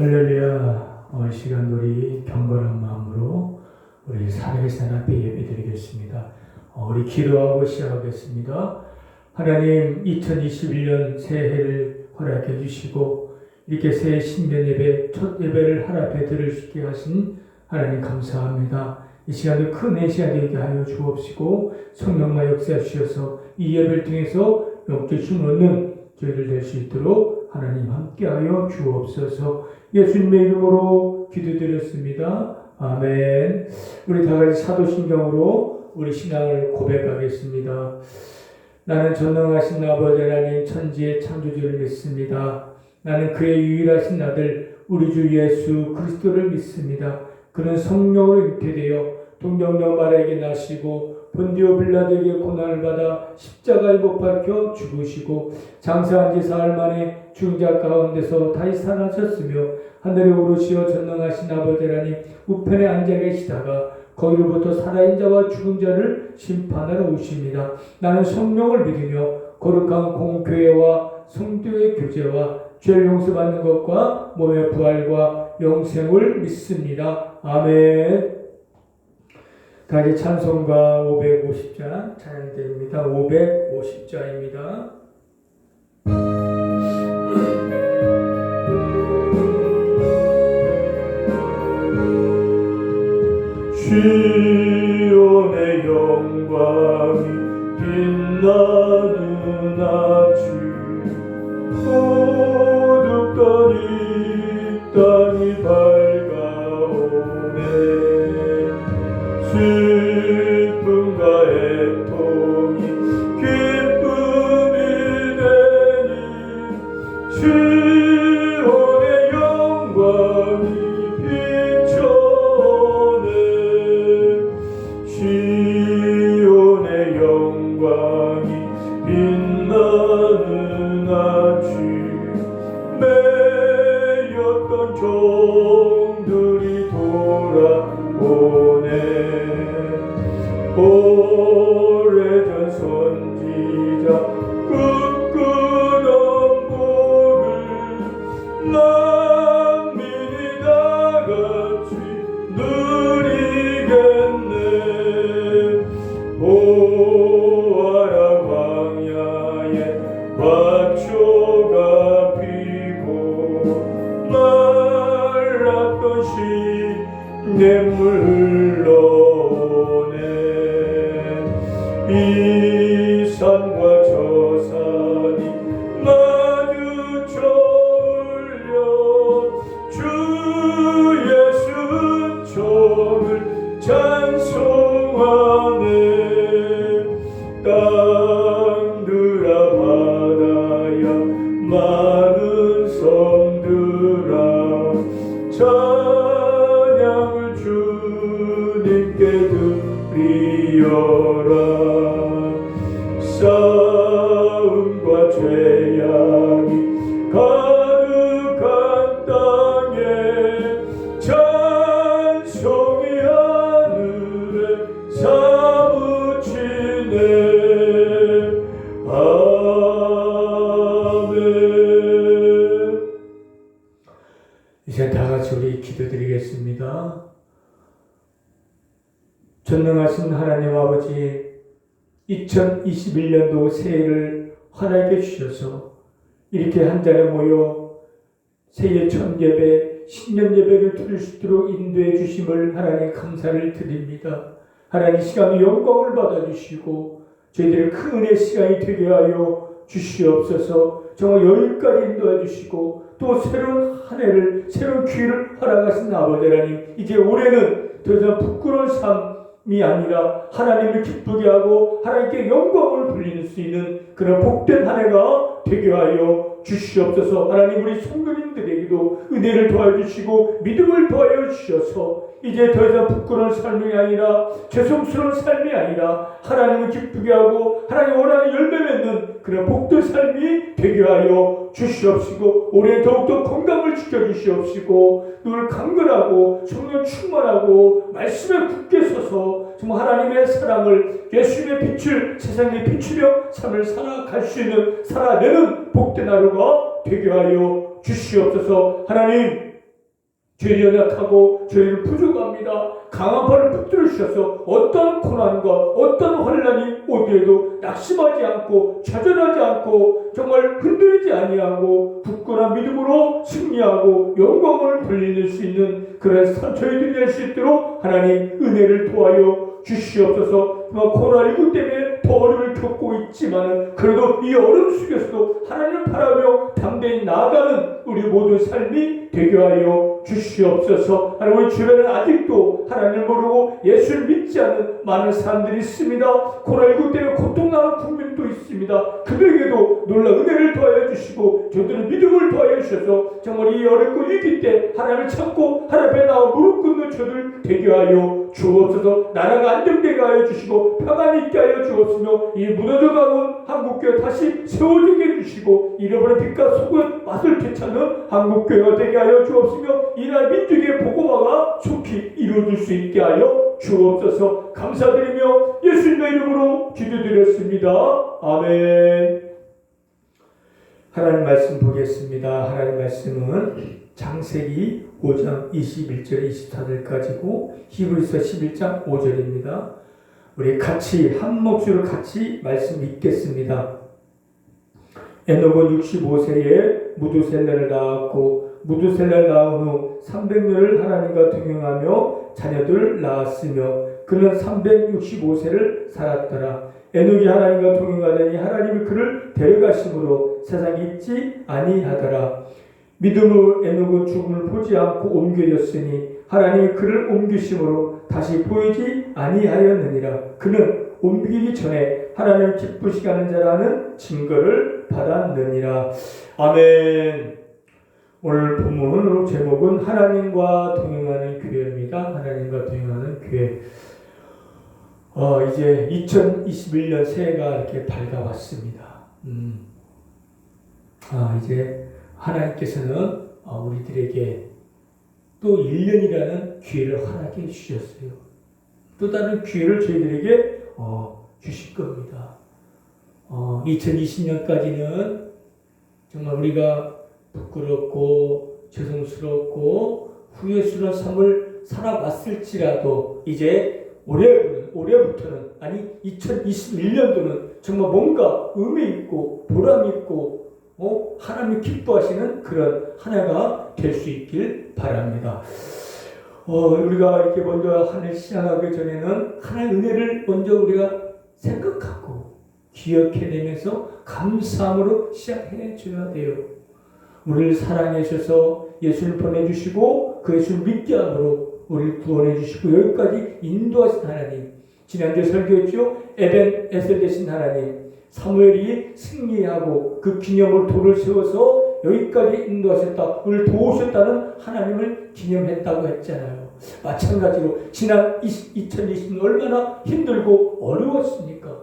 할렐루야. 오늘 시간 우리 경건한 마음으로 우리 살아계신 하나님 앞에 예배드리겠습니다. 우리 기도하고 시작하겠습니다. 하나님, 2021년 새해를 허락해 주시고 이렇게 새해 신년 예배 첫 예배를 하나님 앞에 드릴 수 있게 하신 하나님 감사합니다. 이 시간도 큰 시간 되게 하여 주옵시고 성령과 역사해 주셔서 이 예배를 통해서 영적 힘을 얻는 저희들 될 수 있도록 하나님 함께하여 주옵소서. 예수님의 이름으로 기도드렸습니다. 아멘. 우리 다 같이 사도신경으로 우리 신앙을 고백하겠습니다. 나는 전능하신 아버지 하나님 천지의 창조주를 믿습니다. 나는 그의 유일하신 아들 우리 주 예수 그리스도를 믿습니다. 그는 성령으로 잉태되어 동정녀 마리아에게 나시고 본디오 빌라도에게 고난을 받아 십자가에 못 박혀 죽으시고 장사한 지 사흘 만에 죽은 자 가운데서 다시 살아나셨으며 하늘에 오르시어 전능하신 아버지 하나님 우편에 앉아 계시다가 거기로부터 살아있는 자와 죽은 자를 심판하러 오십니다. 나는 성령을 믿으며 거룩한 공교회와 성도의 교제와 죄를 용서받는 것과 몸의 부활과 영생을 믿습니다. 아멘. 다시 찬송가 550자 찬양드립니다. 550자입니다. 시온의 영광이 빛나는 아침 어둡던 이 땅이 밝아오네. 슬픔과 애통이 기쁨이 되니 시온의 영광이 비춰오네. 시온의 영광이 빛나는 아침 매였던 종들이 돌아오네. 오래전 선지자 꿈꾸던 복을 만민이 다같이 누리겠네. 보아라 광야에 밭초가 피고 말랐던 시냇물 흘러오네. 이 산과 저 산이 마주쳐 울려 주 예수 은총을 찬송하네. 땅들아 바다야 많은 섬들아 찬양을 주님께 드리어라. 싸움과 죄악이 가득한 땅에 찬송이 하늘에 사무치네. 아멘. 이제 다 같이 우리 기도드리겠습니다. 전능하신 하나님 아버지, 2021년도 새해를 허락해 주셔서 이렇게 한 자리에 모여 새해 첫 예배, 신년 예배를 드릴 수 있도록 인도해 주심을 하나님 감사를 드립니다. 하나님 시간의 영광을 받아주시고 저희들의 큰 은혜 시간이 되게 하여 주시옵소서. 정말 여기까지 인도해 주시고 또 새로운 한 해를 새로운 기회를 허락하신 아버지 하나님, 이제 올해는 더 이상 부끄러운 삶이 아니라 하나님을 기쁘게 하고 하나님께 영광을 돌릴 수 있는 그런 복된 한 해가 되게 하여 주시옵소서. 하나님, 우리 성도님들에게도 은혜를 도와주시고 믿음을 도와여 주셔서 이제 더 이상 부끄러운 삶이 아니라 죄송스러운 삶이 아니라 하나님을 기쁘게 하고 하나님 원하는 열매 맺는 그런 복된 삶이 되게 하여 주시옵시고 올해 더욱더 건강을 지켜주시옵시고 늘 강건하고 성령 충만하고 말씀에 굳게 서서 정말 하나님의 사랑을 예수님의 빛을 세상에 비추며 삶을 살아갈 수 있는 살아내는 복된 하루가 되게 하여 주시옵소서. 하나님, 저희는 연약하고 저희는 부족합니다. 강한 발을 붙들어 주셔서 어떤 고난과 어떤 환난이 오더라도 낙심하지 않고 좌절하지 않고 정말 흔들리지 아니하고 굳건한 믿음으로 승리하고 영광을 돌릴 수 있는 그런 저희들이 될 수 있도록 하나님 은혜를 도와여 주시옵소서. 코로나19 때문에 더 어려움을 겪고 있지만 그래도 이 어려움 속에서도 하나님을 바라며 담대히 나아가는 우리 모든 삶이 되게 하여 주시옵소서. 하나님, 우리 주변에 아직도 하나님을 모르고 예수를 믿지 않는 많은 사람들이 있습니다. 코로나19 때문에 고통나는 국민도 있습니다. 그들에게도 놀라운 은혜를 더하여 주시고 저들은 믿음을 더하여 주셔서 정말 이 어렵고 위기 때 하나님을 찾고 하나님 앞에 나와 무릎 꿇는 저들 되게 하여 주옵소서. 나라가 안정되게 하여 주시고 평안이 있게 하여 주옵시며 이 무너져가는 한국교회 다시 세워지게 해주시고 잃어버린 빛과 소금의 맛을 되찾는 한국교회가 되게 하여 주옵시며 이 나라 민족의 복음화가 속히 이루어질 수 있게 하여 주옵소서. 감사드리며 예수님의 이름으로 기도드렸습니다. 아멘. 하나님 말씀 보겠습니다. 하나님 말씀은 창세기 5장 21절 24절까지고 히브리서 11장 5절입니다. 우리 같이 한 목소리로 같이 말씀 읽겠습니다. 에녹은 65세에 무두셀라를 낳았고 무두셀라를 낳은 후 300년을 하나님과 동행하며 자녀들을 낳았으며 그는 365세를 살았더라. 에녹이 하나님과 동행하더니 하나님이 그를 데려가심으로 세상에 있지 아니하더라. 믿음으로 에녹은 죽음을 보지 않고 옮겨졌으니 하나님이 그를 옮기심으로 다시 보이지 아니하였느니라. 그는 옮기기 전에 하나님을 기쁘시게 하는 자라는 증거를 받았느니라. 아멘. 오늘 본문 제목은 하나님과 동행하는 교회입니다. 하나님과 동행하는 교회. 이제 2021년 새해가 이렇게 밝아왔습니다. 이제 하나님께서는 우리들에게 또 1년이라는 기회를 허락해 주셨어요. 또 다른 기회를 저희들에게 주실 겁니다. 2020년까지는 정말 우리가 부끄럽고 죄송스럽고 후회스러운 삶을 살아왔을지라도 이제 올해부터는 아니 2021년도는 정말 뭔가 의미 있고 보람 있고 하나님이 기뻐하시는 그런 한 해가 될 수 있길 바랍니다. 우리가 이렇게 먼저 한 해 시작하기 전에는 하나님의 은혜를 먼저 우리가 생각하고 기억해내면서 감사함으로 시작해 줘야 돼요. 우리를 사랑해 주셔서 예수를 보내주시고 그 예수를 믿게 함으로 우리를 구원해 주시고 여기까지 인도하신 하나님, 지난주에 설교했죠. 에벤에셀 되신 하나님, 사무엘이 승리하고 그 기념으로 돌을 세워서 여기까지 인도하셨다, 우리를 도우셨다는 하나님을 기념했다고 했잖아요. 마찬가지로 지난 2020년 얼마나 힘들고 어려웠습니까?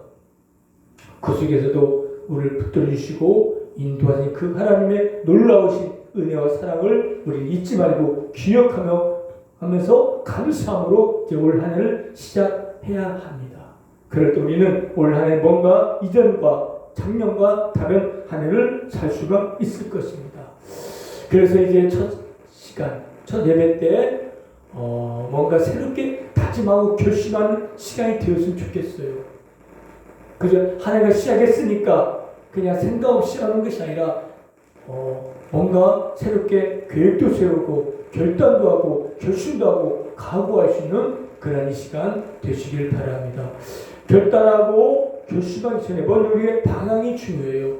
그 속에서도 우리를 붙들어주시고 인도하신 그 하나님의 놀라우신 은혜와 사랑을 우리는 잊지 말고 기억하면서 감사함으로 이제 올 한 해를 시작해야 합니다. 그럴 때 우리는 올 한 해 뭔가 이전과 작년과 다른 한 해를 살 수가 있을 것입니다. 그래서 이제 첫 예배 때 뭔가 새롭게 다짐하고 결심하는 시간이 되었으면 좋겠어요. 그저 한 해가 시작했으니까 그냥 생각 없이 하는 것이 아니라 뭔가 새롭게 계획도 세우고 결단도 하고 결심도 하고 각오할 수 있는 그런 이 시간 되시길 바랍니다. 결단하고 결심하기 전에 먼저 우리의 방향이 중요해요.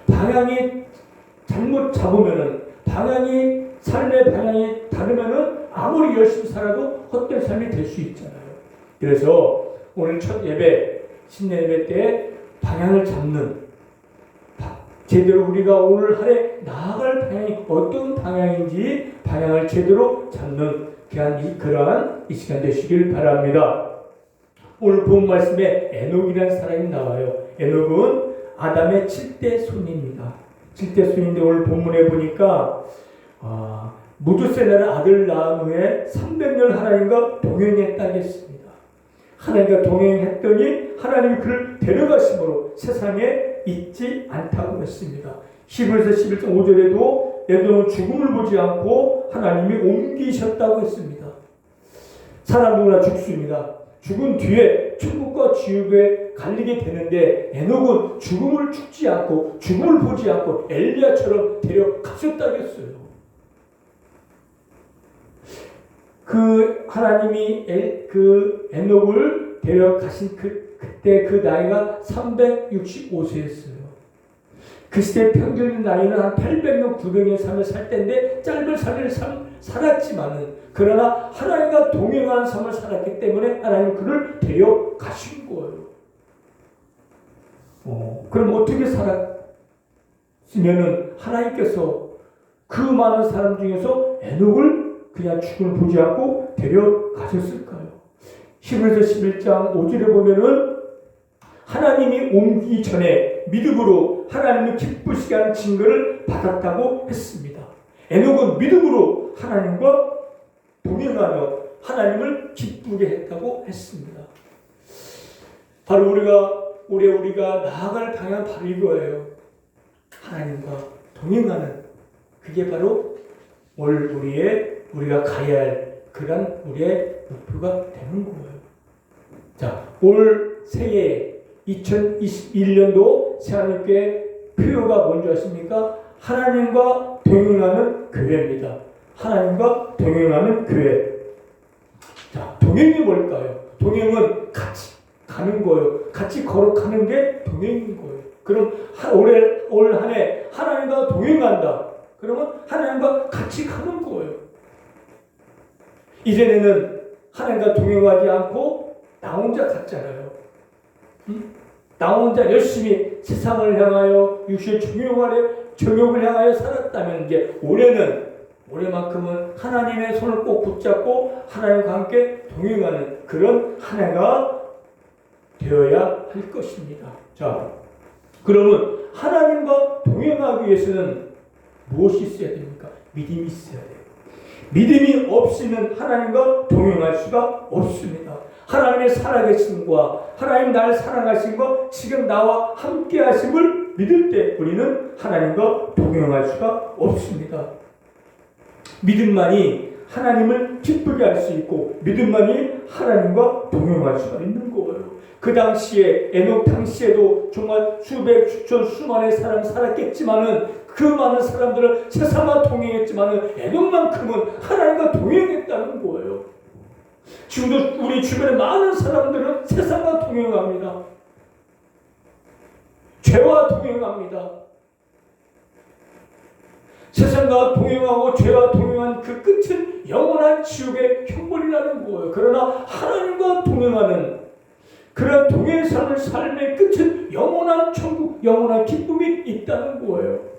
방향이 잘못 잡으면은 삶의 방향이 다르면은 아무리 열심히 살아도 헛된 삶이 될 수 있잖아요. 그래서 오늘 첫 예배, 신년 예배 때 방향을 잡는 제대로 우리가 오늘 한 해 나아갈 방향이 어떤 방향인지 방향을 제대로 잡는 그러한 이 시간 되시길 바랍니다. 오늘 본 말씀에 에녹이라는 사람이 나와요. 에녹은 아담의 7대 손입니다. 7대 손인데 오늘 본문에 보니까 무두셀라를 아들 낳은 후에 300년 하나님과 동행했다고 했습니다. 하나님과 동행했더니 하나님이 그를 데려가심으로 세상에 있지 않다고 했습니다. 히브리서 11장 5절에도 에돔은 죽음을 보지 않고 하나님이 옮기셨다고 했습니다. 사람 누구나 죽습니다. 죽은 뒤에 천국과 지옥에 갈리게 되는데 에녹은 죽음을 죽지 않고 죽음을 보지 않고 엘리야처럼 데려가셨다고 했어요. 그 하나님이 에녹을 데려가신 그때 그 나이가 365세였어요. 그 시대 평균 나이는 한 800년, 900년 삶을 살 때인데 짧은 삶을 살았지만은 그러나 하나님과 동행하는 삶을 살았기 때문에 하나님 그를 데려가신 거예요. 그럼 어떻게 살았으면은 하나님께서 그 많은 사람 중에서 에녹을 그냥 죽음을 보지 않고 데려가셨을까요? 히브리서 11장 5절에 보면은 하나님이 옮기기 전에 믿음으로 하나님을 기쁘시게 하는 증거를 받았다고 했습니다. 에녹은 믿음으로 하나님과 동행하며 하나님을 기쁘게 했다고 했습니다. 바로 우리가 나아갈 방향 바로 이거예요. 하나님과 동행하는 그게 바로 우리가 가야 할 그런 우리의 목표가 되는 거예요. 자, 올 새해 2021년도 새하늘교회 표어가 뭔지 아십니까? 하나님과 동행하는 교회입니다. 하나님과 동행하는 교회. 자, 동행이 뭘까요? 동행은 같이 가는 거예요. 같이 걸어가는 게 동행인 거예요. 그럼 올 한 해 하나님과 동행한다. 그러면 하나님과 같이 가는 거예요. 이전에는 하나님과 동행하지 않고 나 혼자 갔잖아요. 나 혼자 열심히 세상을 향하여 육신의 정욕을 향하여 살았다면 이제 올해만큼은 하나님의 손을 꼭 붙잡고 하나님과 함께 동행하는 그런 한 해가 되어야 할 것입니다. 자, 그러면 하나님과 동행하기 위해서는 무엇이 있어야 됩니까? 믿음이 있어야 돼요. 믿음이 없이는 하나님과 동행할 수가 없습니다. 하나님의 살아계심과 하나님 나를 사랑하심과 지금 나와 함께 하심을 믿을 때 우리는 하나님과 동행할 수가 없습니다. 믿음만이 하나님을 기쁘게 할 수 있고 믿음만이 하나님과 동행할 수가 있는 거예요. 그 당시에 에녹 당시에도 정말 수백 수천 수만의 사람 살았겠지만은 그 많은 사람들은 세상과 동행했지만은 에녹만큼은 하나님과 동행했다는 거예요. 지금도 우리 주변에 많은 사람들은 세상과 동행합니다. 죄와 동행합니다. 세상과 동행하고 죄와 동행한 그 끝은 영원한 지옥의 형벌이라는 거예요. 그러나 하나님과 동행하는 그런 동행의 삶의 끝은 영원한 천국, 영원한 기쁨이 있다는 거예요.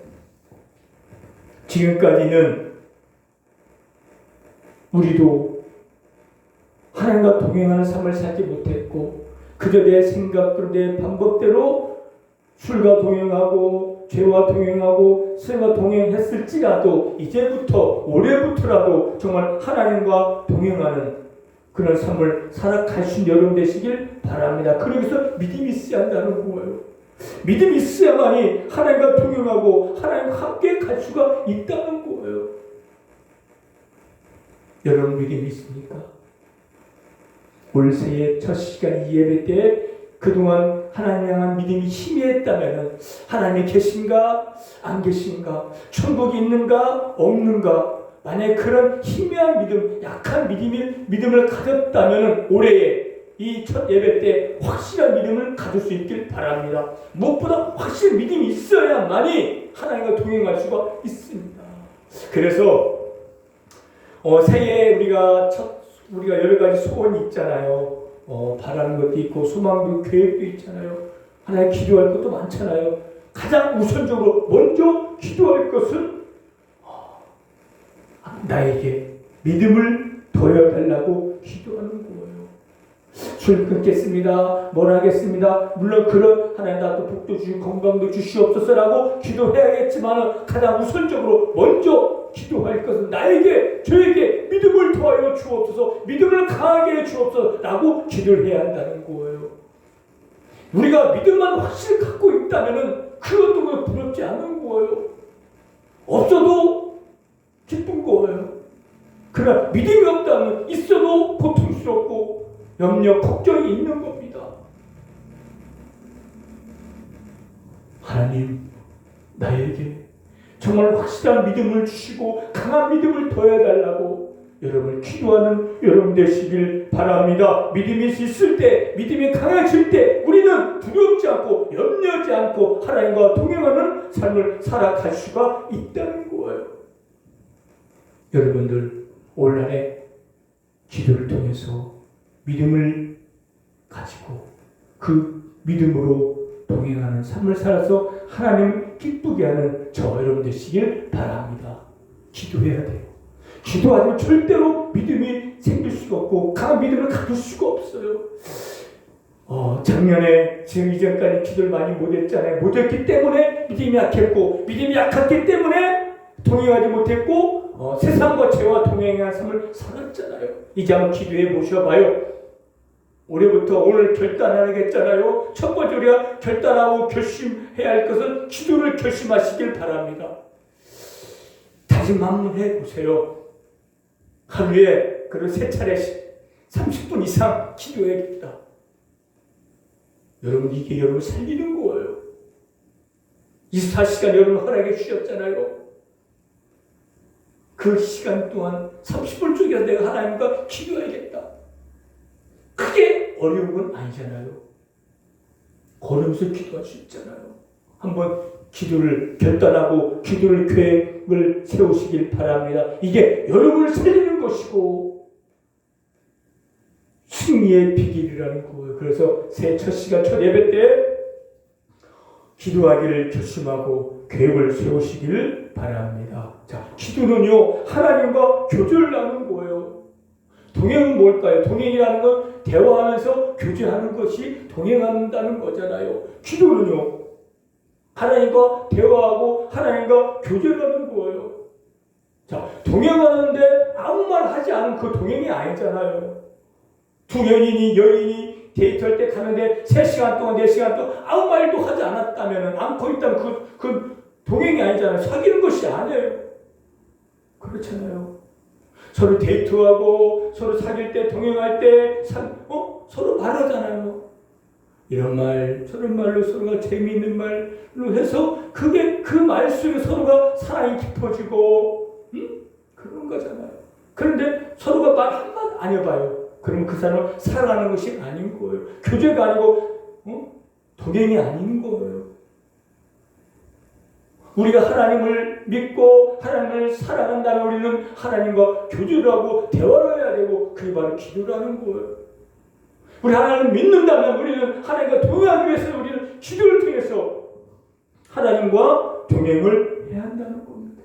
지금까지는 우리도 하나님과 동행하는 삶을 살지 못했고 그저 내 생각대로 내 방법대로 술과 동행하고 죄와 동행하고 세상과 동행했을지라도 이제부터 올해부터라도 정말 하나님과 동행하는 그런 삶을 살아갈 수 있는 여러분 되시길 바랍니다. 그러기서 믿음이 있어야 한다는 거예요. 믿음이 있어야만이 하나님과 동행하고 하나님과 함께 갈 수가 있다는 거예요. 여러분 믿음이 있습니까? 올 새해 첫 시간 이 예배 때 그동안 하나님 향한 믿음이 희미했다면 하나님이 계신가 안 계신가 천국이 있는가 없는가 만약에 그런 희미한 믿음 약한 믿음을 가졌다면 올해에 이 첫 예배 때 확실한 믿음을 가질 수 있길 바랍니다. 무엇보다 확실한 믿음이 있어야만이 하나님과 동행할 수가 있습니다. 그래서 새해에 우리가 여러 가지 소원이 있잖아요. 바라는 것도 있고 소망도 계획도 있잖아요. 하나님 기도할 것도 많잖아요. 가장 우선적으로 먼저 기도할 것은 나에게 믿음을 더해달라고 기도하는 거예요. 술 끊겠습니다. 뭘 하겠습니다. 물론 그런 하나님 나도 복도 주시고 건강도 주시옵소서라고 기도해야겠지만 가장 우선적으로 먼저 기도할 것은 저에게 믿음을 더하여 주옵소서, 믿음을 강하게 해 주옵소서라고 기도를 해야 한다는 거예요. 우리가 믿음만 확실히 갖고 있다면 그것도 부럽지 않은 거예요. 없어도 그러나 믿음이 없다면 있어도 고통스럽고 염려, 걱정이 있는 겁니다. 하나님, 나에게 정말 확실한 믿음을 주시고 강한 믿음을 더해달라고 여러분을 기도하는 여러분 되시길 바랍니다. 믿음이 있을 때, 믿음이 강해질 때 우리는 두렵지 않고 염려하지 않고 하나님과 동행하는 삶을 살아갈 수가 있다는 거예요. 여러분들 올 한해 기도를 통해서 믿음을 가지고 그 믿음으로 동행하는 삶을 살아서 하나님을 기쁘게 하는 저 여러분 되시길 바랍니다. 기도해야 돼요. 기도하면 절대로 믿음이 생길 수가 없고 강한 믿음을 가질 수가 없어요. 작년에 지금 이전까지 기도를 많이 못했잖아요. 못했기 때문에 믿음이 약했고 믿음이 약했기 때문에 동행하지 못했고 세상과 죄와 동행하는 삶을 살았잖아요. 이제 한번 기도해 보셔봐요. 올해부터 오늘 결단하겠잖아요. 첫 번째 우리가 결단하고 결심해야 할 것은 기도를 결심하시길 바랍니다. 다시 만문해 보세요. 하루에 그리고 3차례씩 30분 이상 기도해야겠다. 여러분 이게 여러분 살리는 거예요. 24시간 여러분 허락해 주셨잖아요. 그 시간 동안 30분 쪽에 내가 하나님과 기도해야겠다. 크게 어려운 건 아니잖아요. 걸으면서 기도할 수 있잖아요. 한번 기도를 결단하고 기도를 계획을 세우시길 바랍니다. 이게 여러분을 살리는 것이고 승리의 비결이라는 거예요. 그래서 새해 첫 시간 첫 예배 때 기도하기를 결심하고 계획을 세우시기를 바랍니다. 자, 기도는요 하나님과 교제를 나누는 거예요. 동행은 뭘까요? 동행이라는 건 대화하면서 교제하는 것이 동행한다는 거잖아요. 기도는요 하나님과 대화하고 하나님과 교제를 하는 거예요. 자, 동행하는데 아무 말 하지 않은 그 동행이 아니잖아요. 두 연인이 여인이 데이트할 때 가는데 3시간 동안 4시간 동안 아무 말도 하지 않았다면 않고 있다면 그 동행이 아니잖아요. 사귀는 것이 아니에요. 그렇잖아요. 서로 데이트하고 서로 사귈 때 동행할 때 서로 말하잖아요. 이런 말 저런 말로 서로가 재미있는 말로 해서 그게 그 말 속에 서로가 사랑이 깊어지고 그런 거잖아요. 그런데 서로가 말 한마디 안 해봐요. 그러면 그 사람을 사랑하는 것이 아닌 거예요. 교제가 아니고 동행이 아닌 거예요. 우리가 하나님을 믿고 하나님을 사랑한다면 우리는 하나님과 교제를 하고 대화를 해야 되고 그게 바로 기도라는 거예요. 우리 하나님을 믿는다면 우리는 하나님과 동행하기 위해서 우리는 기도를 통해서 하나님과 동행을 해야 한다는 겁니다.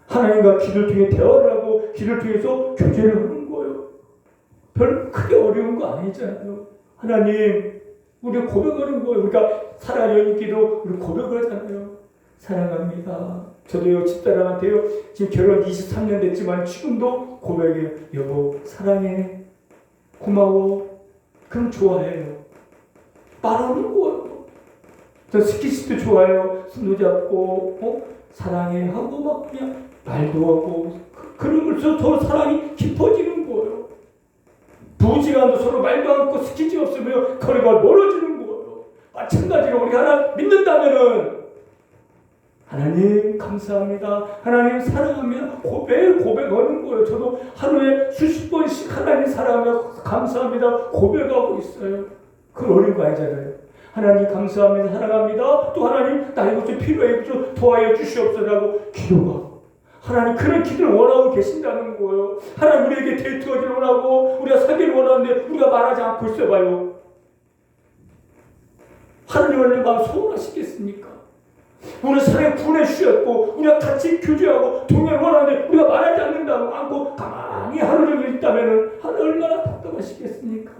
하나님과 기도를 통해 대화를 하고 기도를 통해서 교제를 하는 거예요. 별 크게 어려운 거 아니잖아요. 하나님, 우리가 고백하는 거예요. 우리가 사랑하는 기도 우리 고백을 하잖아요. 사랑합니다. 저도요 집사람한테요 지금 결혼 23년 됐지만 지금도 고백해요. 여보 사랑해. 고마워. 그럼 좋아해요. 말하는 거예요. 저 스킨십도 좋아해요. 손도 잡고 사랑해 하고 막 그냥 말도 하고 그러면서 서로 사랑이 깊어지는 거예요. 부부지간도 서로 말도 않고 스킨십 없으면 거리가 멀어지는 거예요. 마찬가지로 우리 하나 믿는다면은 하나님 감사합니다. 하나님 사랑합니다. 매일 고백하는 거예요. 저도 하루에 수십 번씩 하나님 사랑하며 감사합니다. 고백하고 있어요. 그건 어려운 거 아니잖아요. 하나님 감사합니다. 사랑합니다. 또 하나님 나 이것 좀 필요해 좀 도와해 주시옵소서라고 기도가 하나님 그런 기도를 원하고 계신다는 거예요. 하나님 우리에게 데이트하기를 원하고 우리가 사귀를 원하는데 우리가 말하지 않고 있어봐요. 하나님 얼마나 마음 소원하시겠습니까? 우리 사랑에 구원해 주셨고 우리가 같이 교제하고 동행을 원하는데 우리가 말하지 않는다고 않고 가만히 하루를 있다면 하나님 얼마나 답답하시겠습니까?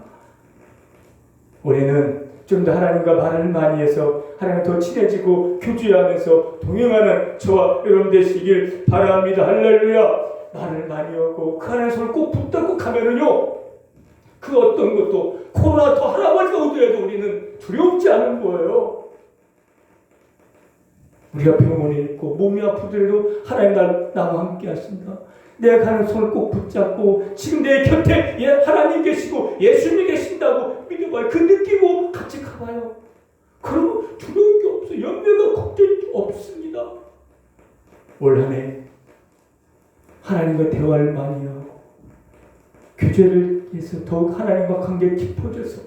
우리는 좀 더 하나님과 말을 많이 해서 하나님과 더 친해지고 교제하면서 동행하는 저와 여러분 되시길 바랍니다. 할렐루야. 말을 많이 하고 그 안에 손을 꼭 붙잡고 가면은요 그 어떤 것도 코로나 더 할아버지가 오더라도 우리는 두렵지 않은 거예요. 우리가 병원에 있고 몸이 아프더라도 하나님 나와 함께 하신다. 내가 가는 손을 꼭 붙잡고 지금 내 곁에 하나님 계시고 예수님이 계신다고 믿어봐요. 그 느끼고 같이 가봐요. 그러면 두려운 게 없어요. 염려가 걱정이 없습니다. 올 한 해 하나님과 대화를 많이 하고 교제를 해서 더욱 하나님과 관계 깊어져서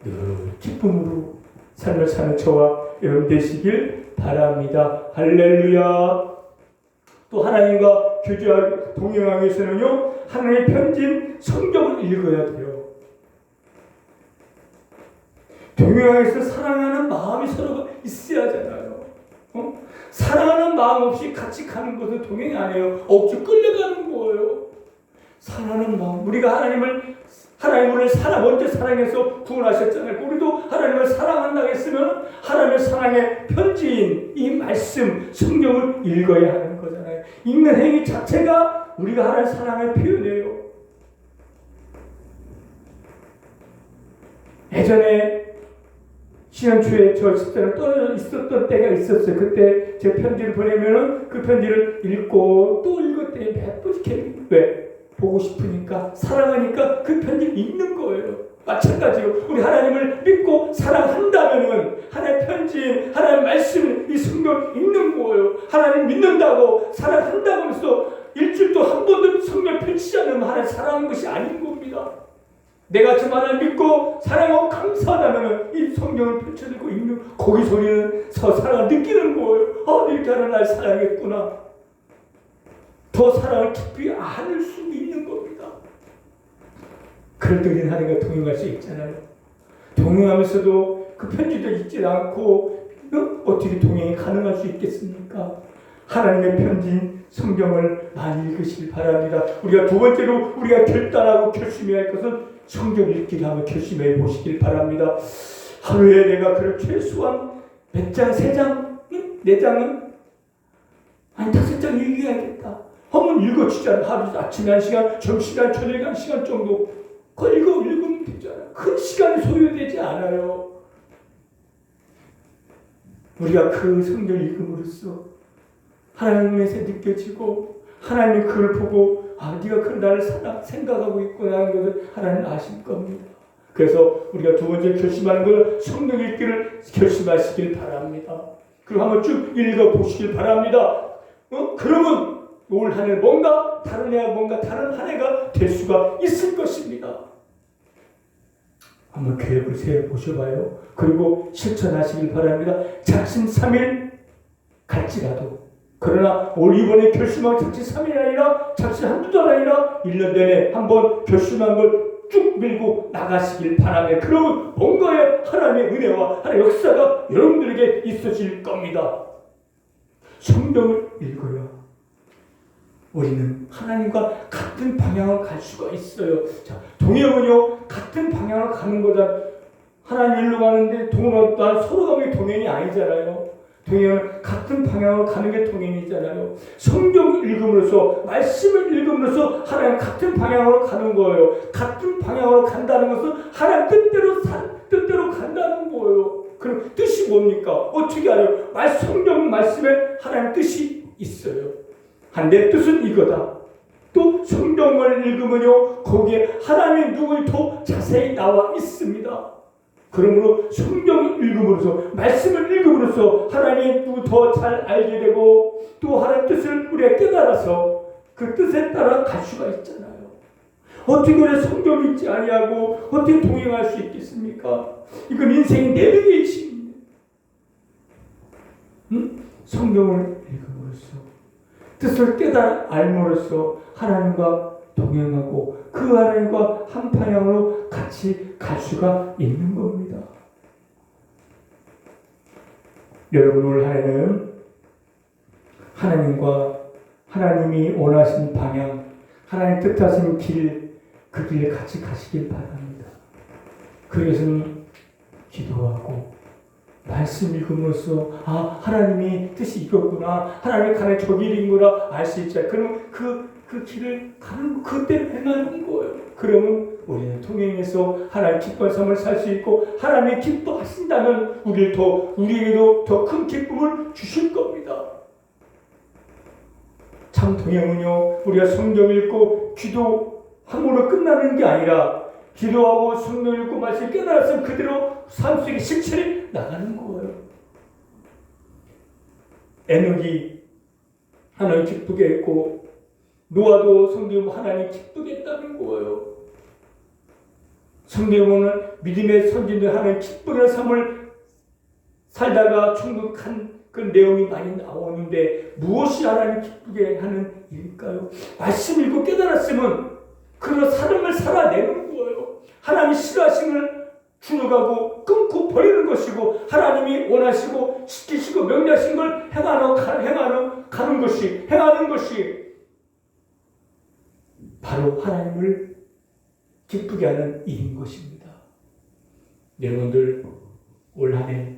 늘 기쁨으로 삶을 사는 저와 여러분 되시길 바랍니다. 할렐루야. 또 하나님과 교제하고 동행하기 위해서는요, 하나님의 편지인 성경을 읽어야 돼요. 동행하기 위해서 사랑하는 마음이 서로가 있어야 하잖아요. 사랑하는 마음 없이 같이 가는 것은 동행이 아니에요. 억지 끌려가는 거예요. 사랑하는 마음. 우리가 하나님을 먼저 사랑해서 구원하셨잖아요. 우리도 하나님을 사랑한다고 했으면 하나님의 사랑의 편지인 이 말씀, 성경을 읽어야 하는 거잖아요. 읽는 행위 자체가 우리가 하나님의 사랑을 표현해요. 예전에 시년초에 저 집사람 떨어져 있었던 때가 있었어요. 그때 제 편지를 보내면은 그 편지를 읽고 또 읽었더니 몇 번씩 왜? 보고 싶으니까, 사랑하니까 그 편지를 읽는 거예요. 마찬가지로 우리 하나님을 믿고 사랑한다면은 하나님의 편지, 하나님의 말씀, 이 성경 읽는 거예요. 하나님 믿는다고 사랑한다고 해서 일주일도 한 번도 성경 펼치지 않으면 하나님 사랑하는 것이 아닌 겁니다. 내가 저 하나님 믿고 사랑하고 감사하다면 이 성경을 펼쳐들고 읽는 거기서 우리는 사랑을 느끼는 거예요. 이렇게 하나님 날 사랑했구나. 더 사랑을 깊이 안을 수 있는 겁니다. 그럴 때 우리는 하나님과 동행할 수 있잖아요. 동행하면서도 그 편지도 읽지 않고 어떻게 동행이 가능할 수 있겠습니까? 하나님의 편지인 성경을 많이 읽으시길 바랍니다. 우리가 두 번째로 우리가 결단하고 결심해야 할 것은 성경 읽기를 한번 결심해 보시길 바랍니다. 하루에 내가 그걸 최소한 몇 장, 3장, 4장은 아니 5장 읽어야겠다. 한번 읽어주잖아요. 하루 아침에 1시간, 점심시간, 저녁에 1시간 정도 그거 읽으면 되잖아요. 큰 시간이 소요되지 않아요. 우리가 그 성경을 읽음으로써 하나님에서 느껴지고 하나님이 그걸 보고 네가 그런 나를 생각하고 있구나 하는 것을 하나님 아실 겁니다. 그래서 우리가 두 번째 결심하는 것은 성경 읽기를 결심하시길 바랍니다. 그리고 한번 쭉 읽어보시길 바랍니다. 그러면 올 한 해 뭔가 다른 한 해가 될 수가 있을 것입니다. 한번 계획을 세워보셔봐요. 그리고 실천하시길 바랍니다. 작심 3일 갈지라도, 그러나 이번에 결심한 작심 3일 아니라 작심 한두 달 아니라 1년 내내 한번 결심한 걸 쭉 밀고 나가시길 바랍니다. 그러면 뭔가의 하나님의 은혜와 하나님의 역사가 여러분들에게 있으실 겁니다. 성경을 읽어요. 우리는 하나님과 같은 방향을 갈 수가 있어요. 자, 동행은요, 같은 방향을 가는 거다. 하나님 일로 가는데 동행은 서로 가는 게 동행이 아니잖아요. 동행은 같은 방향을 가는 게 동행이잖아요. 성경을 읽음으로써, 말씀을 읽음으로써 하나님 같은 방향으로 가는 거예요. 같은 방향으로 간다는 것은 하나님 뜻대로 간다는 거예요. 그럼 뜻이 뭡니까? 어떻게 알아요? 성경 말씀에 하나님 뜻이 있어요. 내 뜻은 이거다. 또 성경을 읽으면요, 거기에 하나님의 누구의 더 자세히 나와 있습니다. 그러므로 성경을 읽음으로써, 말씀을 읽음으로써 하나님의 누구 더 잘 알게 되고, 또 하나님의 뜻을 우리가 깨달아서 그 뜻에 따라 갈 수가 있잖아요. 어떻게 우리가 성경 읽지 아니하고 어떻게 동행할 수 있겠습니까? 이건 인생의 내비게이션입니다. 성경을 읽음으로써, 뜻을 깨달아 알므로써 하나님과 동행하고 그 하나님과 한 방향으로 같이 갈 수가 있는 겁니다. 여러분, 올 한 해는 하나님이 원하신 방향, 하나님 뜻하신 길, 그 길에 같이 가시길 바랍니다. 그것은 기도하고 말씀 읽음으로써 하나님이 뜻이 이거구나, 하나님의 가는 저 길인구나 알 수 있잖아요. 그러면 그 그 길을 가는 그대로 행하는 거예요. 그러면 우리는 통행해서 하나님 기뻐하는 삶을 살 수 있고 하나님이 기뻐하신다면 우리에게도 더 큰 기쁨을 주실 겁니다. 참 통행은요, 우리가 성경 읽고 기도함으로 끝나는 게 아니라 기도하고 성경 읽고 말씀 깨달았으면 그대로 삶 속에 실천이 나가는 거예요. 에녹이 하나님 기쁘게 했고 노아도 성경 하나님 기쁘게 했다는 거예요. 성경은 믿음의 선진들 하나님 기쁘게 하는 삶을 살다가 충분한 그 내용이 많이 나오는데 무엇이 하나님 기쁘게 하는 일일까요? 말씀 읽고 깨달았으면 그런 삶을 살아내는 거예요. 하나님이 싫어하시는 걸 줄여가고 끊고 버리는 것이고 하나님이 원하시고 시키시고 명령하신 걸 행하는 것이 바로 하나님을 기쁘게 하는 일인 것입니다. 여러분들 올 한 해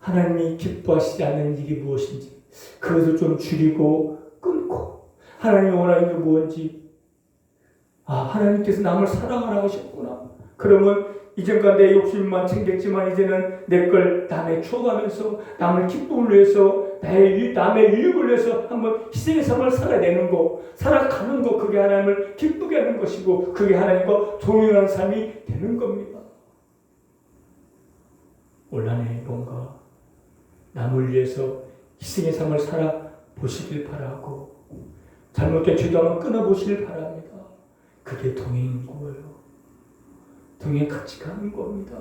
하나님이 기뻐하시지 않는 일이 무엇인지 그것을 좀 줄이고 끊고 하나님이 원하는 게 무엇인지 하나님께서 남을 사랑하라고 하셨구나. 그러면 이전과 내 욕심만 챙겼지만 이제는 내 걸 남의 추억하면서 남을 기쁨을 위해서 남의 유익을 위해서 한번 희생의 삶을 살아내는 거, 살아가는 거, 그게 하나님을 기쁘게 하는 것이고 그게 하나님과 동행하는 삶이 되는 겁니다. 올 한 해 뭔가 남을 위해서 희생의 삶을 살아보시길 바라고 잘못된 죄도 끊어보시길 바랍니다. 그게 동행인 거예요. 동행 같이 가는 겁니다.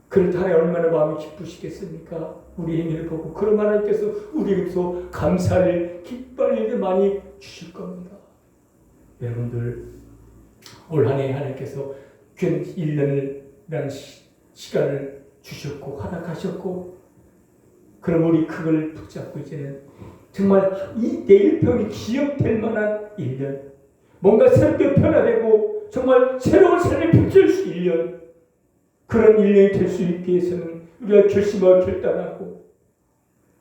그렇다 하나님 얼마나 마음이 기쁘시겠습니까? 우리 행위를 보고 그런 하나님께서 우리에게서 감사를 기뻐하는 많이 주실 겁니다. 여러분들 올 한 해 하나님께서 긴 1년이라는 시간을 주셨고 허락하셨고 그럼 우리 그걸 붙잡고 이제는 정말 이 내일평이 기억될 만한 1년 뭔가 새롭게 변화되고 정말 새로운 삶이 펼쳐질 수 1년 그런 1년이 될 수 있게 해서는 우리가 결심하고 결단하고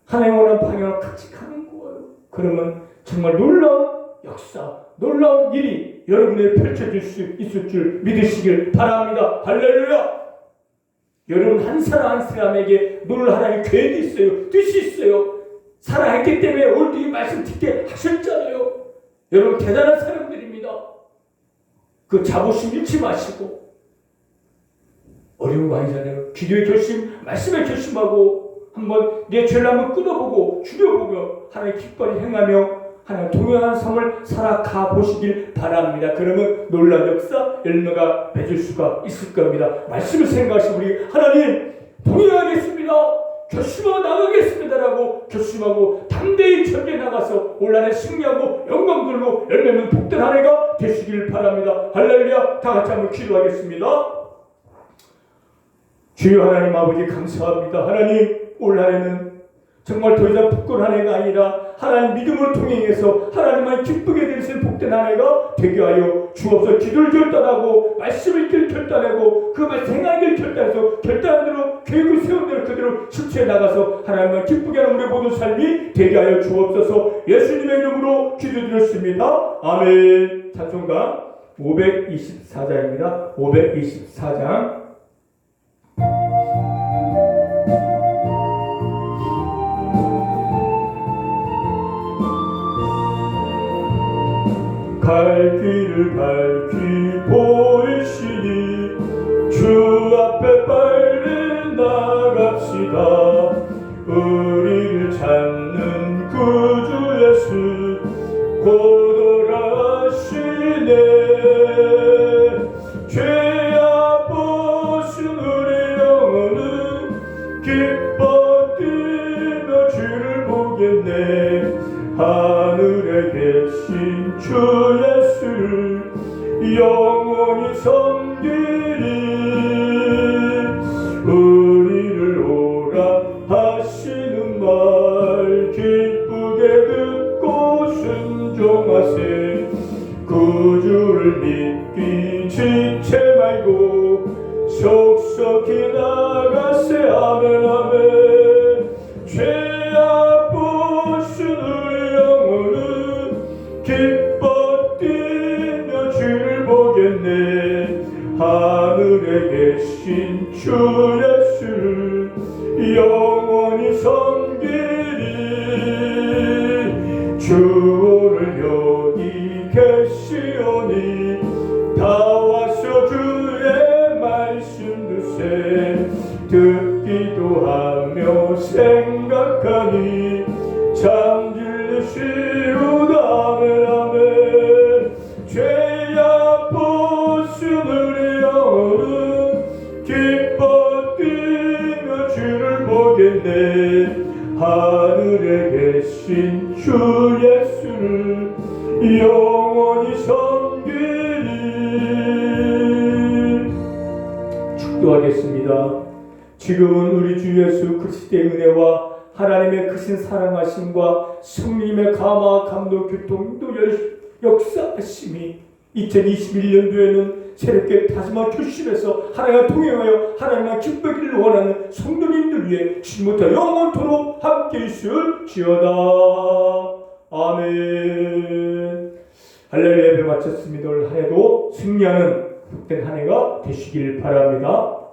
하나님 원하는 방향을 같이 가는 거예요. 그러면 정말 놀라운 역사, 놀라운 일이 여러분에게 펼쳐질 수 있을 줄 믿으시길 바랍니다. 할렐루야! 여러분 한 사람 한 사람에게 놀랄 하나님의 계획이 있어요. 뜻이 있어요. 사랑했기 때문에 오늘도 이 말씀 듣게 하셨잖아요. 여러분 대단한 사람들입니다. 그 자부심 잃지 마시고 어려운 거 아니잖아요. 기도의 결심, 말씀의 결심하고 한번 내 죄를 한번 끊어보고 줄여보고 하나님의 기뻐를 행하며 하나님 동행하는 삶을 살아가 보시길 바랍니다. 그러면 놀라운 역사 열매가 맺을 수가 있을 겁니다. 말씀을 생각하시고 우리 하나님 동행하겠습니다. 결심하고 나가겠습니다라고 결심하고 담대히 전개 나가서 올 한 해 승리하고 영광 돌고 열매는 복된 한 해가 되시길 바랍니다. 할렐루야. 다 같이 한번 기도하겠습니다. 주여 하나님 아버지 감사합니다. 하나님 올 한 해는 정말 더 이상 부끄러운 한 해가 아니라 하나님 믿음으로 통행해서 하나님만 기쁘게 되시는 복된 한 해가 되게 하여 주옵소서. 기도를 결단하고 말씀을 읽기를 결단하고 그 말씀 행하기를 결단해서 결단한 대로 계획을 세운 대로 그대로 실천해 나가서 하나님만 기쁘게 하는 우리 모든 삶이 되게 하여 주옵소서. 예수님의 이름으로 기도드렸습니다. 아멘. 찬송가 524장입니다. 524장 갈 길을 밝히 보이시니 주 앞에 빨리 나갑시다. 우리를 찾는 구주 예수 곧 오라시네. 죄악 보신 우리 영혼은 기뻐 뛰며 주를 보겠네. 하늘에 계신 주 예수를 영원히 섬기리. 우리를 오라 하시는 말 기쁘게 듣고 순종하세. 구주를 믿기 지체 말고 속속히 나가세. 아멘 아멘. 죄악 보신 우리 영혼은 기뻐 주를 여기 계시오니 다 와서 주의 말씀 듣세 듣기도 하며 생각하니 참 진리시우다네 아멘. 죄야 보수는 영혼은 기뻐 뛰며 주를 보겠네. 하늘에 계신 주 예수를 영원히 섬기리. 축도하겠습니다. 지금은 우리 주 예수 그리스도의 은혜와 하나님의 크신 사랑하심과 성령님의 감화 감동 교통 인도 역사하심이 2021년도에는 새롭게 다시마 결심해서 하나님과 동행하여 하나님과 기쁘기를 원하는 성도님들 위해 지금부터 영원토록 함께 있을지어다. 아멘. 할렐루야. 예배 마쳤습니다. 올 한 해도 승리하는 복된 한 해가 되시길 바랍니다.